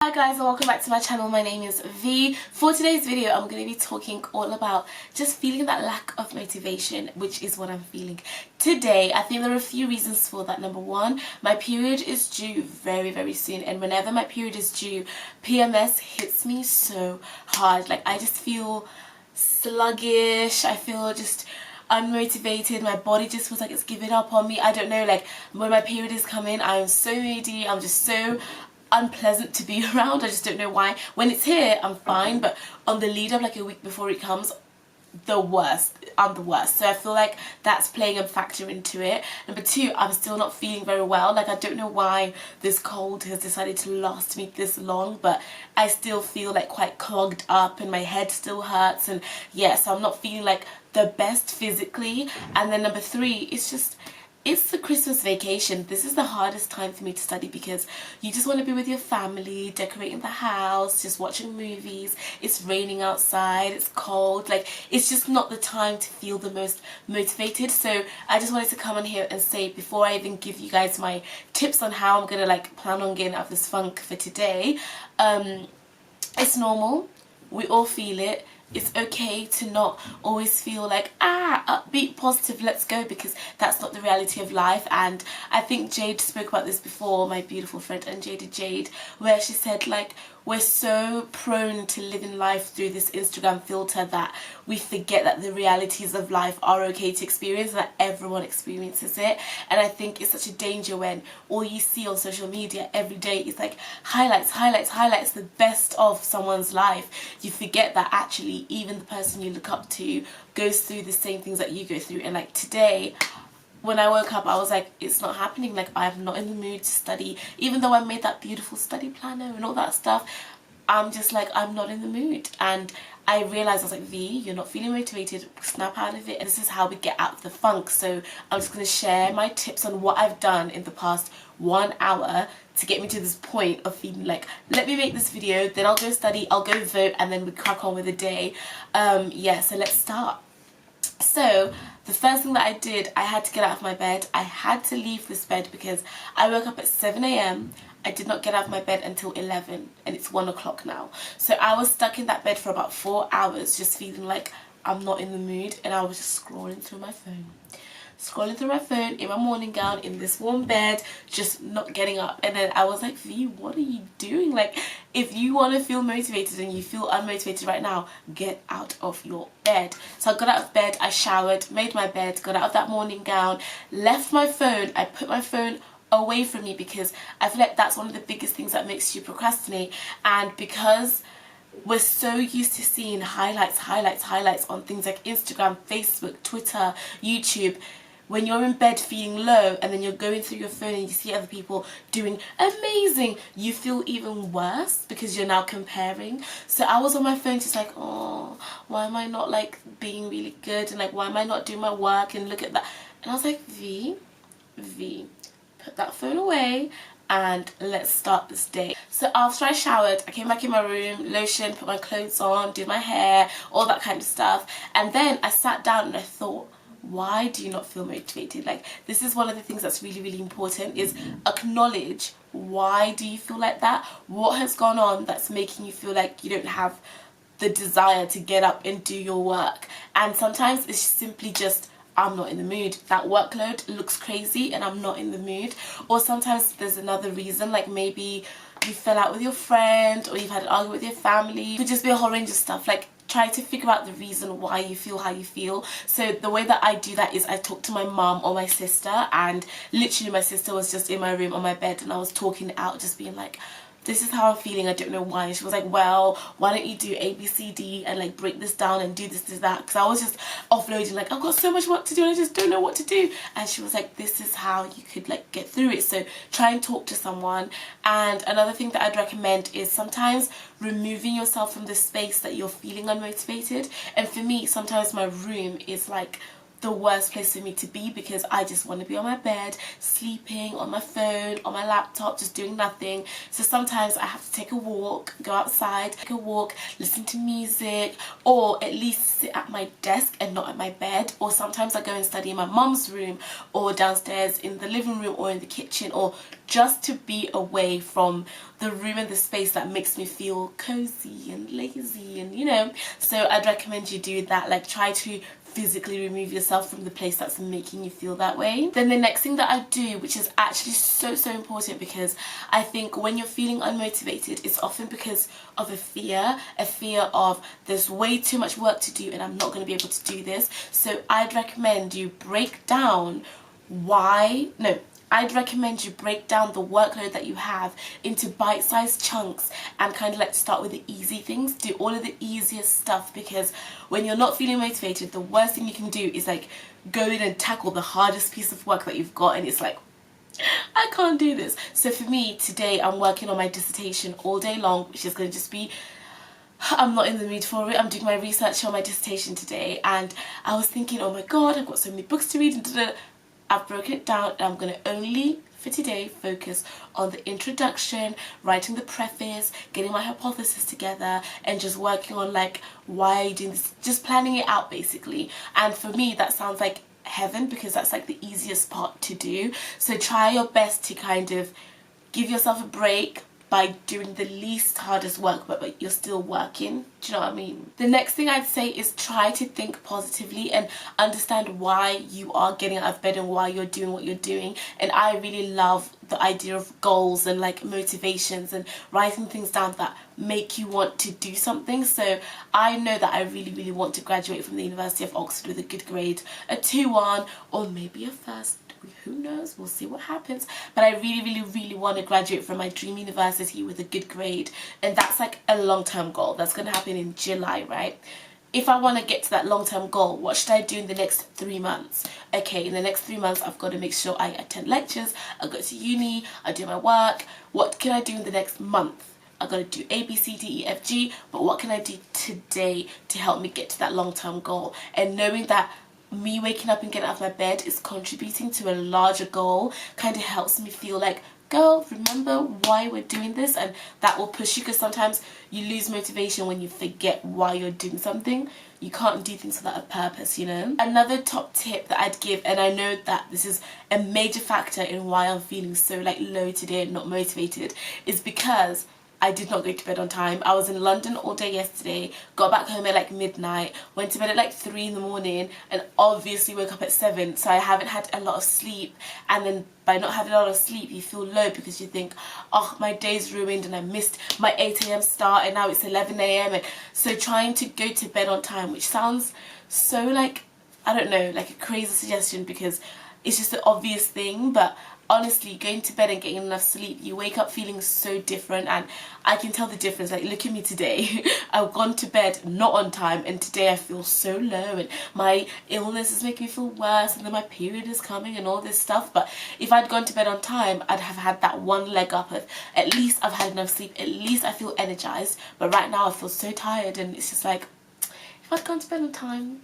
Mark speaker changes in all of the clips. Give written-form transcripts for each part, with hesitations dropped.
Speaker 1: Hi guys, and welcome back to my channel. My name is V. For today's video I'm going to be talking all about just feeling that lack of motivation, which is what I'm feeling today. I think there are a few reasons for that. Number one, my period is due very soon, and whenever my period is due, PMS hits me so hard. Like, I just feel sluggish, I feel just unmotivated, my body just feels like it's giving up on me. I don't know, like when my period is coming, I'm so moody, I'm just so unpleasant to be around. I just don't know why. When it's here I'm fine, but on the lead up, like a week before it comes, the worst. I'm the worst. So I feel like that's playing a factor into it. Number two, I'm still not feeling very well. Like, I don't know why this cold has decided to last me this long, but I still feel like quite clogged up and my head still hurts, and yeah, so I'm not feeling like the best physically. And then number three, it's the Christmas vacation. This is the hardest time for me to study because you just want to be with your family, decorating the house, just watching movies. It's raining outside, it's cold, like it's just not the time to feel the most motivated. So I just wanted to come on here and say, before I even give you guys my tips on how I'm gonna like plan on getting out of this funk for today, it's normal, we all feel it. It's okay to not always feel like, upbeat, positive, let's go, because that's not the reality of life. And I think Jade spoke about this before, my beautiful friend Unjaded Jade, where she said, like, we're so prone to living life through this Instagram filter that we forget that the realities of life are okay to experience, and that everyone experiences it. And I think it's such a danger when all you see on social media every day is like highlights, the best of someone's life. You forget that actually even the person you look up to goes through the same things that you go through. And like today, when I woke up, I was like, it's not happening. Like, I'm not in the mood to study. Even though I made that beautiful study planner and all that stuff, I'm just like, I'm not in the mood. And I realised, I was like, V, you're not feeling motivated, snap out of it. And this is how we get out of the funk. So I'm just going to share my tips on what I've done in the past 1 hour to get me to this point of feeling like, let me make this video, then I'll go study, I'll go vote, and then we crack on with the day. Yeah, so let's start. So the first thing that I did, I had to get out of my bed. I had to leave this bed because I woke up at 7 a.m. I did not get out of my bed until 11, and it's 1 o'clock now. So I was stuck in that bed for about 4 hours, just feeling like I'm not in the mood, and I was just scrolling through my phone in my morning gown, in this warm bed, just not getting up. And then I was like, V, what are you doing? Like, if you want to feel motivated and you feel unmotivated right now, get out of your bed. So I got out of bed, I showered, made my bed, got out of that morning gown, left my phone. I put my phone away from me because I feel like that's one of the biggest things that makes you procrastinate. And because we're so used to seeing highlights on things like Instagram, Facebook, Twitter, YouTube, when you're in bed feeling low and then you're going through your phone and you see other people doing amazing, you feel even worse because you're now comparing. So I was on my phone just like, oh, why am I not like being really good, and like, why am I not doing my work, and look at that. And I was like, V, put that phone away and let's start this day. So after I showered, I came back in my room, lotion, put my clothes on, did my hair, all that kind of stuff. And then I sat down and I thought, why do you not feel motivated? Like, this is one of the things that's really important, is acknowledge, why do you feel like that? What has gone on that's making you feel like you don't have the desire to get up and do your work? And sometimes it's simply just, I'm not in the mood. That workload looks crazy and I'm not in the mood. Or sometimes there's another reason, like maybe you fell out with your friend, or you've had an argument with your family. It could just be a whole range of stuff. Like, try to figure out the reason why you feel how you feel. So the way that I do that is I talk to my mum or my sister, and literally my sister was just in my room on my bed and I was talking it out, just being like, this is how I'm feeling, I don't know why. And she was like, well, why don't you do A, B, C, D and like break this down and do this, that, because I was just offloading, like, I've got so much work to do and I just don't know what to do. And she was like, this is how you could like get through it. So try and talk to someone. And another thing that I'd recommend is sometimes removing yourself from the space that you're feeling unmotivated. And for me, sometimes my room is like the worst place for me to be, because I just want to be on my bed, sleeping, on my phone, on my laptop, just doing nothing. So sometimes I have to take a walk, go outside, take a walk, listen to music, or at least sit at my desk and not at my bed. Or sometimes I go and study in my mum's room, or downstairs in the living room, or in the kitchen, or just to be away from the room and the space that makes me feel cozy and lazy, and you know. So I'd recommend you do that, like try to physically remove yourself from the place that's making you feel that way. Then the next thing that I do, which is actually so important, because I think when you're feeling unmotivated, it's often because of a fear of there's way too much work to do and I'm not going to be able to do this. So I'd recommend you break down I'd recommend you break down the workload that you have into bite-sized chunks and kind of like start with the easy things. Do all of the easiest stuff, because when you're not feeling motivated, the worst thing you can do is like go in and tackle the hardest piece of work that you've got, and it's like, I can't do this. So for me today, I'm working on my dissertation all day long, which is going to just be, I'm not in the mood for it. I'm doing my research on my dissertation today, and I was thinking, oh my god, I've got so many books to read, and I've broken it down, and I'm going to only for today focus on the introduction, writing the preface, getting my hypothesis together, and just working on like, why are you doing this, just planning it out basically. And for me that sounds like heaven, because that's like the easiest part to do. So try your best to kind of give yourself a break by doing the least hardest work, but you're still working. Do you know what I mean? The next thing I'd say is try to think positively and understand why you are getting out of bed and why you're doing what you're doing. And I really love the idea of goals and like motivations and writing things down that make you want to do something. So I know that I really want to graduate from the University of Oxford with a good grade, a 2-1 or maybe a first. Who knows, we'll see what happens. But I really want to graduate from my dream university with a good grade, and that's like a long-term goal that's going to happen in July, right? If I want to get to that long-term goal, what should I do in the next 3 months? Okay, in the next 3 months I've got to make sure I attend lectures, I go to uni, I do my work. What can I do in the next month? I've got to do A, B, C, D, E, F, G, but what can I do today to help me get to that long-term goal? And knowing that me waking up and getting out of my bed is contributing to a larger goal kind of helps me feel like, girl, remember why we're doing this, and that will push you, because sometimes you lose motivation when you forget why you're doing something. You can't do things without a purpose, you know. Another top tip that I'd give, and I know that this is a major factor in why I'm feeling so like low today and not motivated, is because I did not go to bed on time. I was in London all day yesterday, got back home at like midnight, went to bed at like 3 in the morning, and obviously woke up at 7, so I haven't had a lot of sleep. And then by not having a lot of sleep, you feel low because you think, oh, my day's ruined and I missed my 8 AM start and now it's 11 AM. And so trying to go to bed on time, which sounds so like, I don't know, like a crazy suggestion because it's just an obvious thing, but honestly, going to bed and getting enough sleep, you wake up feeling so different, and I can tell the difference. Like, look at me today. I've gone to bed not on time, and today I feel so low, and my illness is making me feel worse, and then my period is coming and all this stuff. But if I'd gone to bed on time, I'd have had that one leg up of, at least I've had enough sleep, at least I feel energized. But right now I feel so tired, and it's just like, if I'd gone to bed on time,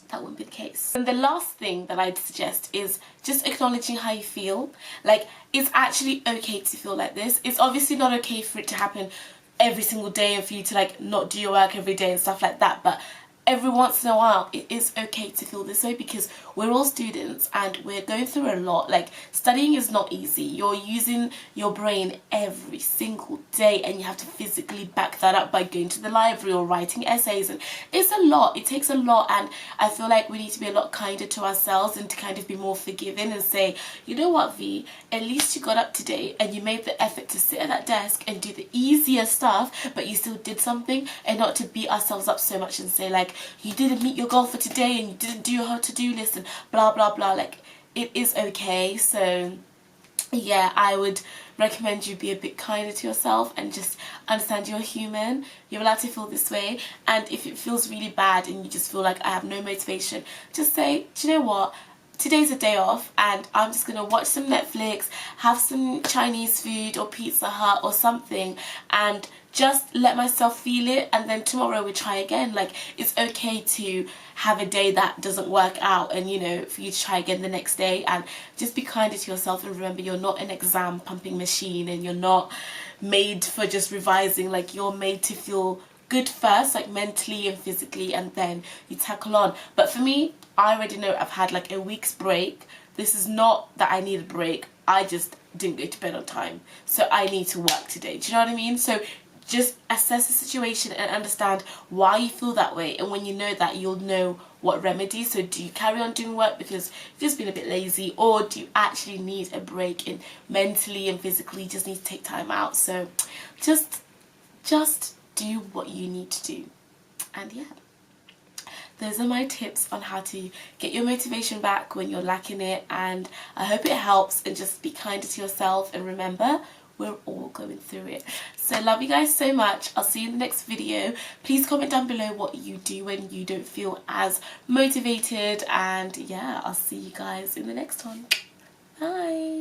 Speaker 1: that wouldn't be the case. And the last thing that I'd suggest is just acknowledging how you feel. Like, it's actually okay to feel like this. It's obviously not okay for it to happen every single day and for you to like not do your work every day and stuff like that, but every once in a while it is okay to feel this way, because we're all students and we're going through a lot. Like, studying is not easy. You're using your brain every single day, and you have to physically back that up by going to the library or writing essays, and it's a lot. It takes a lot, and I feel like we need to be a lot kinder to ourselves and to kind of be more forgiving and say, you know what, V, at least you got up today and you made the effort to sit at that desk and do the easier stuff, but you still did something, and not to beat ourselves up so much and say like, you didn't meet your goal for today and you didn't do your to-do list and blah blah blah. Like, it is okay. So yeah, I would recommend you be a bit kinder to yourself and just understand you're human. You're allowed to feel this way, and if it feels really bad and you just feel like I have no motivation, just say, do you know what, today's a day off and I'm just gonna watch some Netflix, have some Chinese food or Pizza Hut or something, and just let myself feel it, and then tomorrow we try again. Like, it's okay to have a day that doesn't work out, and you know, for you to try again the next day. And just be kinder to yourself, and remember, you're not an exam pumping machine, and you're not made for just revising. Like, you're made to feel good first, like mentally and physically, and then you tackle on. But for me, I already know I've had like a week's break. This is not that I need a break, I just didn't go to bed on time, so I need to work today. Do you know what I mean? So just assess the situation and understand why you feel that way, and when you know that, you'll know what remedy. So do you carry on doing work because you've just been a bit lazy, or do you actually need a break, and mentally and physically just need to take time out? So just do what you need to do. And yeah, those are my tips on how to get your motivation back when you're lacking it, and I hope it helps. And just be kinder to yourself, and remember, we're all going through it. So love you guys so much. I'll see you in the next video. Please comment down below what you do when you don't feel as motivated, and yeah, I'll see you guys in the next one. Bye.